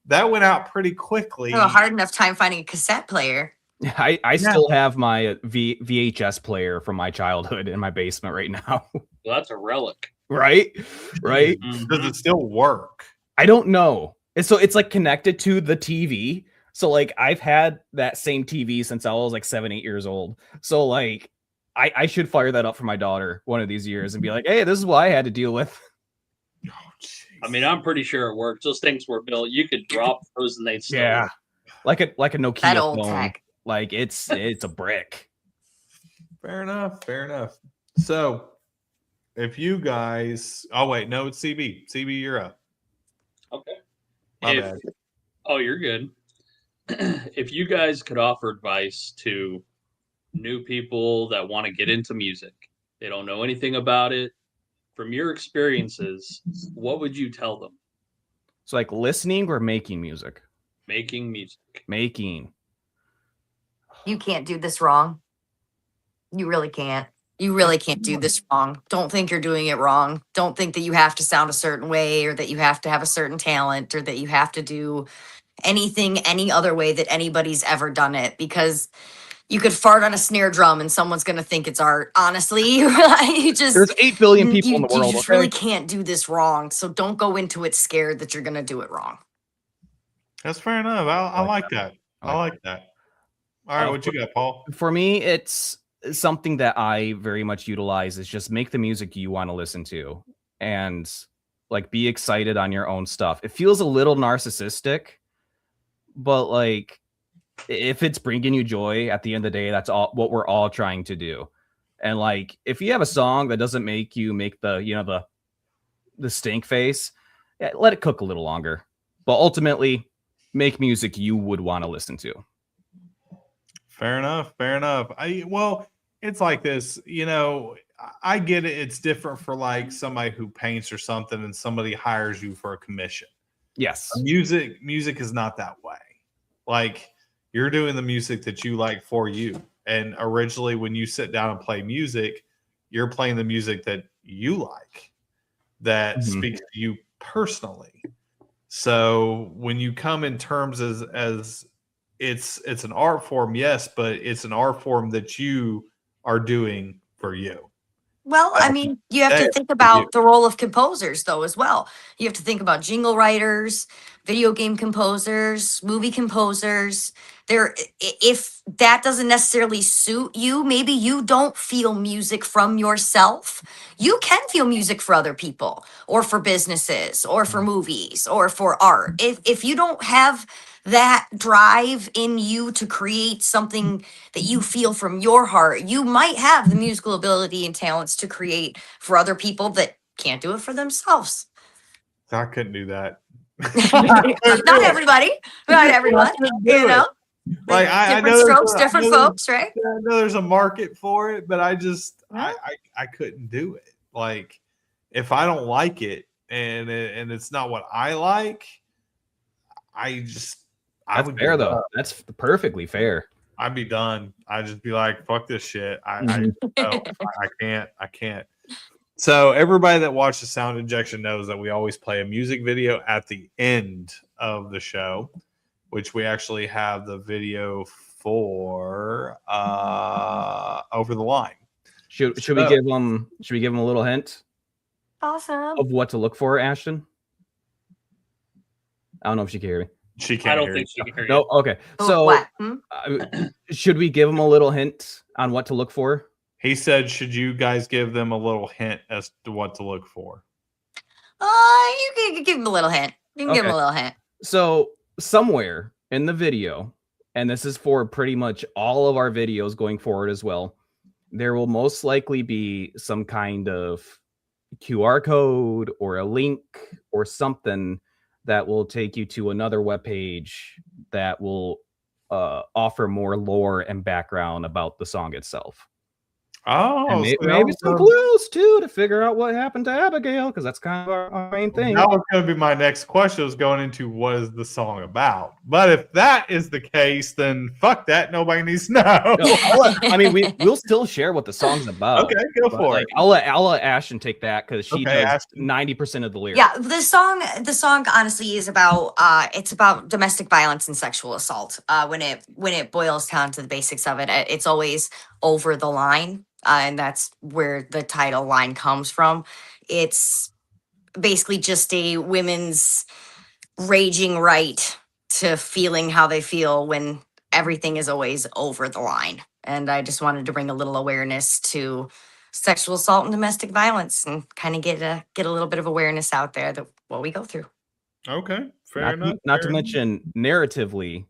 that went out pretty quickly. I have a hard enough time finding a cassette player. I still have my VHS player from my childhood in my basement right now. Well, that's a relic. Right? Right? Does it still work? I don't know. And so it's like connected to the TV. So like I've had that same TV since I was like 7, 8 years old. So like I should fire that up for my daughter one of these years and be like, hey, this is what I had to deal with. Oh, I mean, I'm pretty sure it works. Those things were built. You could drop those and they'd still work. Like a Nokia That old phone. tech. Like it's a brick. Fair enough. Fair enough. So, if you guys, oh wait, no, it's CB. CB, you're up. Okay. My If- bad. Oh, you're good. If you guys could offer advice to new people that want to get into music, they don't know anything about it. From your experiences, what would you tell them? So like listening or making music? Making music. Making. You can't do this wrong. You really can't. You really can't do this wrong. Don't think you're doing it wrong. Don't think that you have to sound a certain way or that you have to have a certain talent or that you have to do anything any other way that anybody's ever done it, because you could fart on a snare drum and someone's going to think it's art. Honestly, you just, There's 8 billion people in the world. You just Okay? really can't do this wrong. So don't go into it scared that you're going to do it wrong. That's fair enough. I like that. I like that. All right, what you got, Paul? For me, it's something that I very much utilize is just make the music you want to listen to and like be excited on your own stuff. It feels a little narcissistic, but like if it's bringing you joy at the end of the day, that's all what we're all trying to do. And like if you have a song that doesn't make you make the stink face, yeah, let it cook a little longer. But ultimately, make music you would want to listen to. Fair enough. Fair enough. Well, it's like this, I get it. It's different for like somebody who paints or something and somebody hires you for a commission. Yes. Music is not that way. Like you're doing the music that you like for you. And originally when you sit down and play music, you're playing the music that you like, that speaks to you personally. So when you come in terms as it's an art form, yes, but it's an art form that you are doing for you. Well, I mean, you have to think about the role of composers, though, as well. You have to think about jingle writers, video game composers, movie composers. If that doesn't necessarily suit you, maybe you don't feel music from yourself. You can feel music for other people, or for businesses, or for movies, or for art. If you don't have that drive in you to create something that you feel from your heart, you might have the musical ability and talents to create for other people that can't do it for themselves. I couldn't do that. Not everybody, Like different strokes, different folks, right? I know there's a market for it, but I just I couldn't do it. Like if I don't like it and it's not what I like, That's fair though. That's perfectly fair. I'd be done. I'd just be like, fuck this shit. I can't. So everybody that watches Sound Injection knows that we always play a music video at the end of the show, which we actually have the video for Over the Line. Should we give them a little hint Awesome. of what to look for, Ashton? I don't know if she can hear me. She can't. I don't hear think you. she can hear you. No, okay. So should we give them a little hint on what to look for? He said, should you guys give them a little hint as to what to look for? You can give them a little hint. You can give them a little hint. So somewhere in the video, and this is for pretty much all of our videos going forward as well, there will most likely be some kind of QR code or a link or something that will take you to another webpage that will offer more lore and background about the song itself. Oh, And so maybe some clues too to figure out what happened to Abigail, because that's kind of our main thing. That was going to be my next question, was going into what is the song about. But if that is the case, then fuck that. Nobody needs to know. No, I mean, we'll still share what the song's about. Okay, go for it. I'll let Ashton take that because she does Ashton. 90% of the lyrics. Yeah, the song honestly is about it's about domestic violence and sexual assault. When it boils down to the basics of it, it's always over the line, and that's where the title line comes from. It's basically just a women's raging right to feeling how they feel when everything is always over the line. And I just wanted to bring a little awareness to sexual assault and domestic violence, and kind of get a little bit of awareness out there that what we go through. Okay, fair enough. Not to mention, narratively,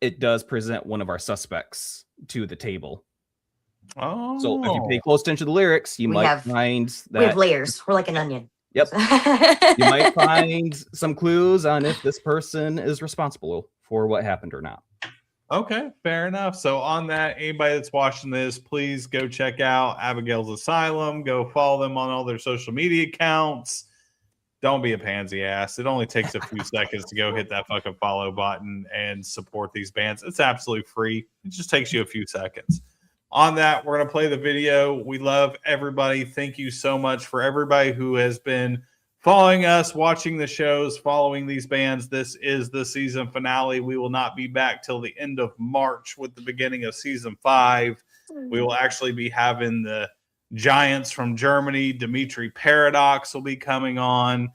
it does present one of our suspects to the table. Oh, so if you pay close attention to the lyrics, you might find that we have layers. We're like an onion. Yep. You might find some clues on if this person is responsible for what happened or not. Okay, fair enough. So on that, anybody that's watching this, please go check out Abigail's Asylum. Go follow them on all their social media accounts. Don't be a pansy ass. It only takes a few seconds to go hit that fucking follow button and support these bands. It's absolutely free. It just takes you a few seconds. On that, we're going to play the video. We love everybody. Thank you so much for everybody who has been following us, watching the shows, following these bands. This is the season finale. We will not be back till the end of March with the beginning of season 5. We will actually be having the giants from Germany. Dimitri Paradox will be coming on.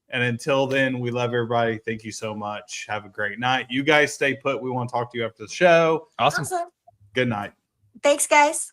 And until then, we love everybody. Thank you so much. Have a great night. You guys stay put. We want to talk to you after the show. Awesome. Good night. Thanks, guys.